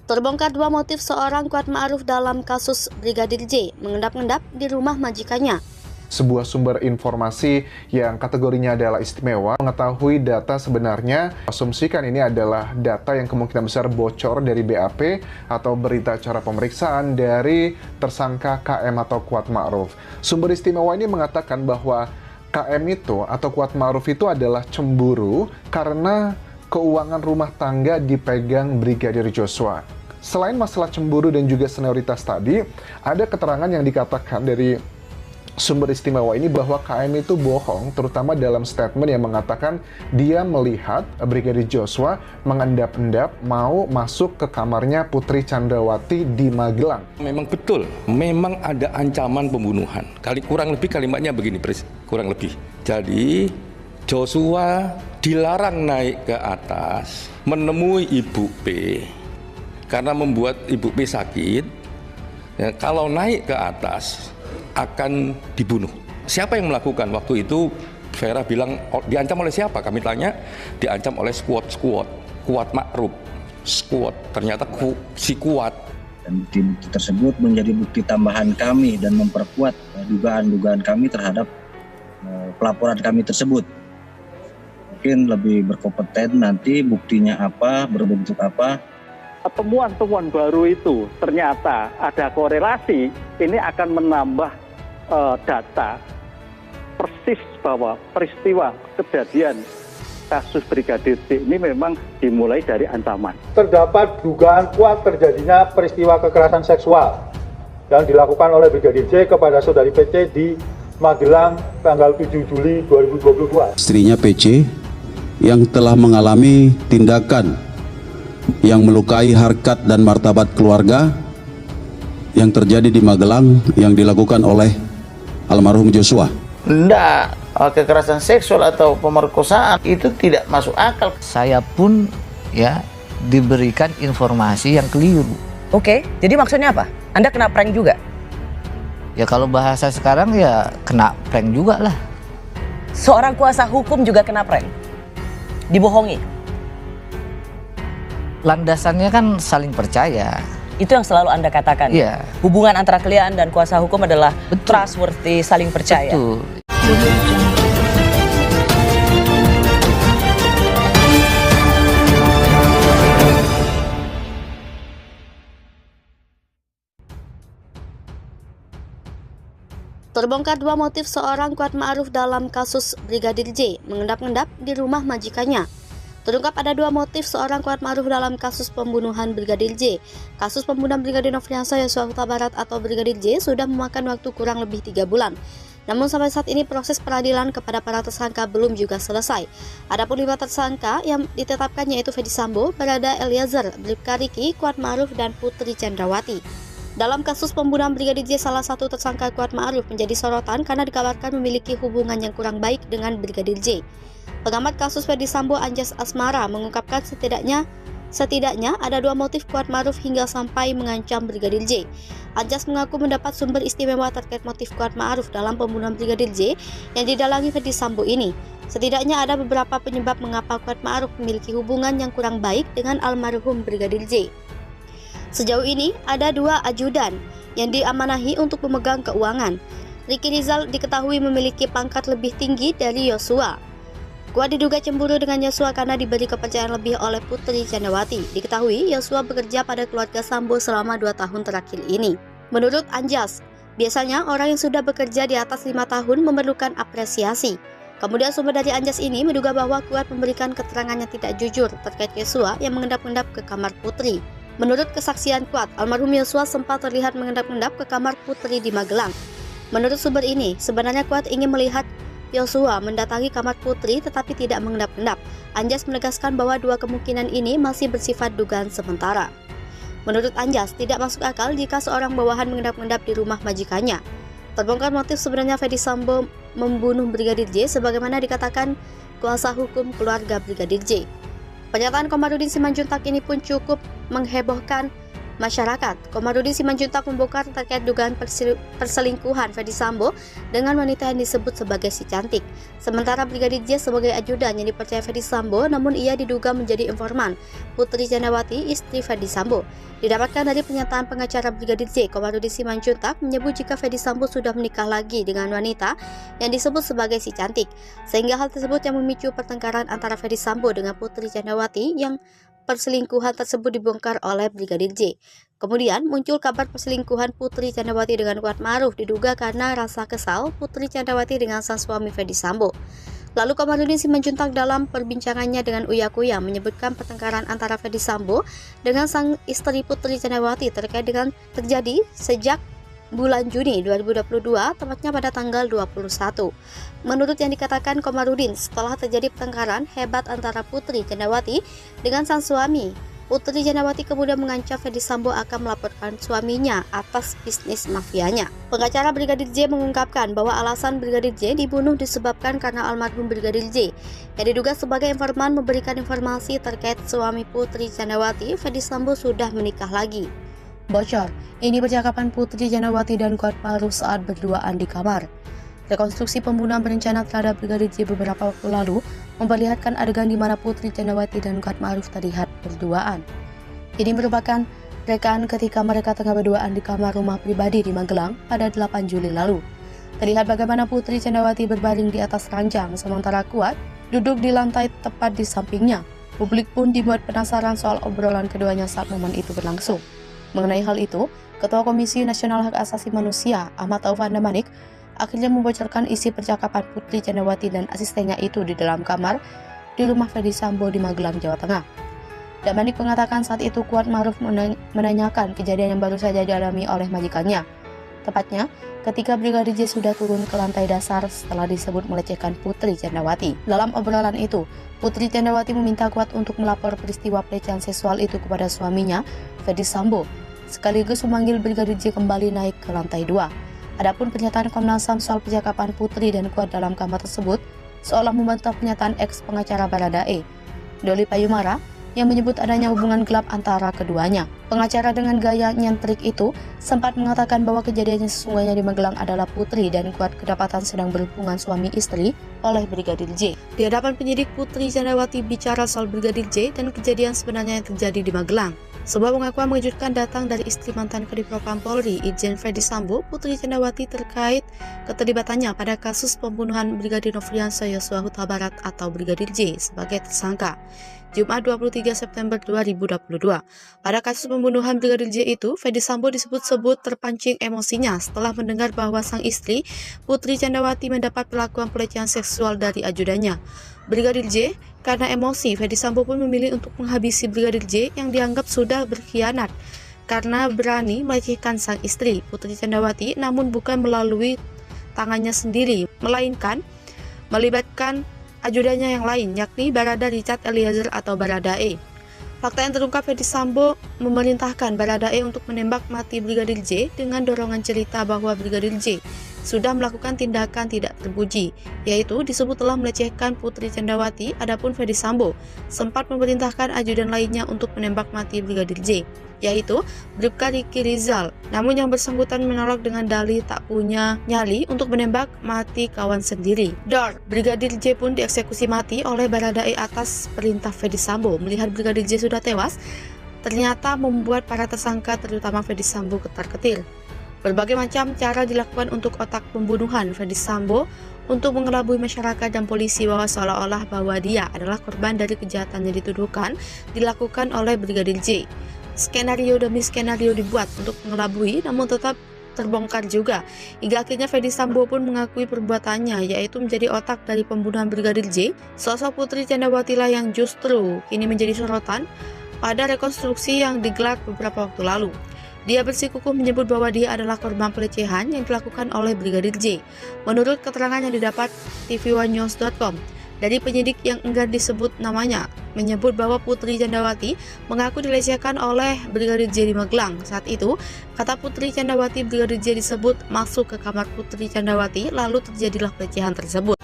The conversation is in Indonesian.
Terbongkar dua motif seorang Kuat Ma'ruf dalam kasus Brigadir J mengendap-endap di rumah majikannya. Sebuah sumber informasi yang kategorinya adalah istimewa mengetahui data sebenarnya, asumsikan ini adalah data yang kemungkinan besar bocor dari BAP atau berita acara pemeriksaan dari tersangka KM atau Kuat Ma'ruf. Sumber istimewa ini mengatakan bahwa KM itu atau Kuat Ma'ruf itu adalah cemburu karena keuangan rumah tangga dipegang Brigadir Joshua. Selain masalah cemburu dan juga senioritas tadi, ada keterangan yang dikatakan dari sumber istimewa ini bahwa KM itu bohong, terutama dalam statement yang mengatakan dia melihat Brigadir Joshua mengendap-endap mau masuk ke kamarnya Putri Chandrawati di Magelang. Memang betul, memang ada ancaman pembunuhan. Kurang lebih kalimatnya begini, kurang lebih. Jadi Joshua dilarang naik ke atas menemui Ibu P karena membuat Ibu P sakit. Ya, kalau naik ke atas akan dibunuh. Siapa yang melakukan? Waktu itu Vera bilang diancam oleh siapa? Kami tanya, diancam oleh squad Kuat Ma'ruf. Squad, ternyata si Kuat. Dan bukti-bukti tersebut menjadi bukti tambahan kami dan memperkuat dugaan-dugaan kami terhadap pelaporan kami tersebut. Mungkin lebih berkompeten nanti buktinya apa, berbentuk apa. Temuan-temuan baru itu ternyata ada korelasi, ini akan menambah data persis bahwa peristiwa kejadian kasus Brigadir J ini memang dimulai dari ancaman. Terdapat dugaan kuat terjadinya peristiwa kekerasan seksual yang dilakukan oleh Brigadir J kepada saudari PC di Magelang tanggal 7 Juli 2022. Istrinya PC yang telah mengalami tindakan yang melukai harkat dan martabat keluarga yang terjadi di Magelang yang dilakukan oleh almarhum Joshua. Enggak, kekerasan seksual atau pemerkosaan itu tidak masuk akal. Saya pun ya diberikan informasi yang keliru. Oke, jadi maksudnya apa? Anda kena prank juga? Ya kalau bahasa sekarang ya kena prank juga lah. Seorang kuasa hukum juga kena prank? Dibohongi? Landasannya kan saling percaya. Itu yang selalu Anda katakan. Iya. Hubungan antara klien dan kuasa hukum adalah trustworthy, saling percaya. Betul. Terbongkar dua motif seorang Kuat Ma'ruf dalam kasus Brigadir J mengendap-endap di rumah majikannya. Terungkap ada dua motif seorang Kuat Ma'ruf dalam kasus pembunuhan Brigadir J. Kasus pembunuhan Brigadir Nofriansah Yosua Huta Barat atau Brigadir J sudah memakan waktu kurang lebih 3 bulan. Namun sampai saat ini proses peradilan kepada para tersangka belum juga selesai. Adapun 5 tersangka yang ditetapkannya yaitu Fedy Sambo, Barada Eliezer, Bribka Riki, Kuat Ma'ruf dan Putri Chandrawati. Dalam kasus pembunuhan Brigadir J, salah satu tersangka Kuat Ma'ruf menjadi sorotan karena dikabarkan memiliki hubungan yang kurang baik dengan Brigadir J. Pengamat kasus Fedy Sambo Anjas Asmara mengungkapkan setidaknya ada 2 motif Kuat Ma'ruf hingga sampai mengancam Brigadir J. Anjas mengaku mendapat sumber istimewa terkait motif Kuat Ma'ruf dalam pembunuhan Brigadir J yang didalangi Fedy Sambo ini. Setidaknya ada beberapa penyebab mengapa Kuat Ma'ruf memiliki hubungan yang kurang baik dengan almarhum Brigadir J. Sejauh ini ada 2 ajudan yang diamanahi untuk memegang keuangan. Ricky Rizal diketahui memiliki pangkat lebih tinggi dari Yosua. Kuat diduga cemburu dengan Yosua karena diberi kepercayaan lebih oleh Putri Chandrawati. Diketahui Yosua bekerja pada keluarga Sambo selama 2 tahun terakhir ini. Menurut Anjas, biasanya orang yang sudah bekerja di atas 5 tahun memerlukan apresiasi. Kemudian sumber dari Anjas ini menduga bahwa Kuat memberikan keterangan yang tidak jujur terkait Yosua yang mengendap-endap ke kamar Putri. Menurut kesaksian Kuat, almarhum Yosua sempat terlihat mengendap-endap ke kamar Putri di Magelang. Menurut sumber ini, sebenarnya Kuat ingin melihat Yosua mendatangi kamar Putri tetapi tidak mengendap-endap. Anjas menegaskan bahwa 2 kemungkinan ini masih bersifat dugaan sementara. Menurut Anjas, tidak masuk akal jika seorang bawahan mengendap-endap di rumah majikannya. Terbongkar motif sebenarnya Fedy Sambo membunuh Brigadir J sebagaimana dikatakan kuasa hukum keluarga Brigadir J. Pernyataan Komarudin Simanjuntak ini pun cukup menghebohkan masyarakat. Komarudin Simanjuntak membongkar terkait dugaan perselingkuhan Ferdy Sambo dengan wanita yang disebut sebagai si cantik. Sementara Brigadir J sebagai ajudan yang dipercaya Ferdy Sambo, namun ia diduga menjadi informan Putri Candrawati, istri Ferdy Sambo. Didapatkan dari pernyataan pengacara Brigadir J, Komarudin Simanjuntak menyebut jika Ferdy Sambo sudah menikah lagi dengan wanita yang disebut sebagai si cantik, sehingga hal tersebut yang memicu pertengkaran antara Ferdy Sambo dengan Putri Candrawati yang perselingkuhan tersebut dibongkar oleh Brigadir J. Kemudian muncul kabar perselingkuhan Putri Candrawati dengan Kuat Ma'ruf diduga karena rasa kesal Putri Candrawati dengan sang suami Ferdy Sambo. Lalu Komarudin Simanjuntak dalam perbincangannya dengan Uya Kuya menyebutkan pertengkaran antara Ferdy Sambo dengan sang istri Putri Candrawati terjadi sejak bulan Juni 2022, tepatnya pada tanggal 21. Menurut yang dikatakan Komarudin, setelah terjadi pertengkaran hebat antara Putri Candrawati dengan sang suami, Putri Candrawati kemudian mengancam Ferdy Sambo akan melaporkan suaminya atas bisnis mafianya. Pengacara Brigadir J mengungkapkan bahwa alasan Brigadir J dibunuh disebabkan karena almarhum Brigadir J yang diduga sebagai informan memberikan informasi terkait suami Putri Candrawati, Ferdy Sambo sudah menikah lagi. Bocor, ini percakapan Putri Candrawati dan Kuat Ma'ruf saat berduaan di kamar. Rekonstruksi pembunuhan berencana terhadap Brigadir J beberapa waktu lalu memperlihatkan adegan di mana Putri Candrawati dan Kuat Ma'ruf terlihat berduaan. Ini merupakan rekaan ketika mereka tengah berduaan di kamar rumah pribadi di Magelang pada 8 Juli lalu. Terlihat bagaimana Putri Candrawati berbaring di atas ranjang, sementara Kuat duduk di lantai tepat di sampingnya. Publik pun dibuat penasaran soal obrolan keduanya saat momen itu berlangsung. Mengenai hal itu, Ketua Komisi Nasional Hak Asasi Manusia, Ahmad Taufan Damanik, akhirnya membocorkan isi percakapan Putri Candrawati dan asistennya itu di dalam kamar di rumah Ferdy Sambo di Magelang, Jawa Tengah. Damanik mengatakan saat itu Kuat Ma'ruf menanyakan kejadian yang baru saja dialami oleh majikannya. Tepatnya, ketika Brigadir J sudah turun ke lantai dasar setelah disebut melecehkan Putri Candrawati. Dalam obrolan itu, Putri Candrawati meminta Kuat untuk melapor peristiwa pelecehan seksual itu kepada suaminya, Ferdy Sambo, sekaligus memanggil Brigadir J kembali naik ke lantai 2. Adapun pernyataan Komnas HAM soal percakapan Putri dan Kuat dalam kamar tersebut seolah membantah pernyataan ex pengacara Baradae, Doli Payumara, yang menyebut adanya hubungan gelap antara keduanya. Pengacara dengan gaya nyentrik itu sempat mengatakan bahwa kejadian yang sesungguhnya di Magelang adalah Putri dan Kuat kedapatan sedang berhubungan suami istri oleh Brigadir J. Di hadapan penyidik, Putri Candrawati bicara soal Brigadir J dan kejadian sebenarnya yang terjadi di Magelang. Sebuah pengakuan mengejutkan datang dari istri mantan Kadipropam Polri, Irjen Ferdy Sambo, Putri Candrawati, terkait keterlibatannya pada kasus pembunuhan Brigadir Nofriansah Yosua Huta Barat atau Brigadir J sebagai tersangka. Jumat 23 September 2022. Pada kasus pembunuhan Brigadir J itu, Ferdy Sambo disebut-sebut terpancing emosinya setelah mendengar bahwa sang istri, Putri Candrawati, mendapat perlakuan pelecehan seksual dari ajudannya, Brigadir J. Karena emosi, Ferdy Sambo pun memilih untuk menghabisi Brigadir J yang dianggap sudah berkhianat karena berani melecehkan sang istri, Putri Candrawati, namun bukan melalui tangannya sendiri, melainkan melibatkan ajudannya yang lain, yakni Barada Richard Eliezer atau Baradae. Fakta yang terungkap, Ferdy Sambo memerintahkan Baradae untuk menembak mati Brigadir J dengan dorongan cerita bahwa Brigadir J sudah melakukan tindakan tidak terpuji, yaitu disebut telah melecehkan Putri Candrawati. Adapun Ferdy Sambo sempat memerintahkan ajudan lainnya untuk menembak mati Brigadir J, yaitu Bribka Riki Rizal. Namun yang bersangkutan menolak dengan dalih tak punya nyali untuk menembak mati kawan sendiri. Brigadir J pun dieksekusi mati oleh Baradae atas perintah Ferdy Sambo. Melihat Brigadir J sudah tewas, ternyata membuat para tersangka terutama Ferdy Sambo ketar-ketir. Berbagai macam cara dilakukan untuk otak pembunuhan Ferdy Sambo untuk mengelabui masyarakat dan polisi bahwa seolah-olah bahwa dia adalah korban dari kejahatan yang dituduhkan dilakukan oleh Brigadir J. Skenario demi skenario dibuat untuk mengelabui, namun tetap terbongkar juga. Hingga akhirnya Ferdy Sambo pun mengakui perbuatannya, yaitu menjadi otak dari pembunuhan Brigadir J. Sosok Putri Candrawati lah yang justru kini menjadi sorotan pada rekonstruksi yang digelar beberapa waktu lalu. Dia bersikukuh menyebut bahwa dia adalah korban pelecehan yang dilakukan oleh Brigadir J. Menurut keterangan yang didapat TV1news.com dari penyidik yang enggan disebut namanya, menyebut bahwa Putri Candrawati mengaku dilecehkan oleh Brigadir J di Magelang. Saat itu, kata Putri Candrawati, Brigadir J disebut masuk ke kamar Putri Candrawati, lalu terjadilah pelecehan tersebut.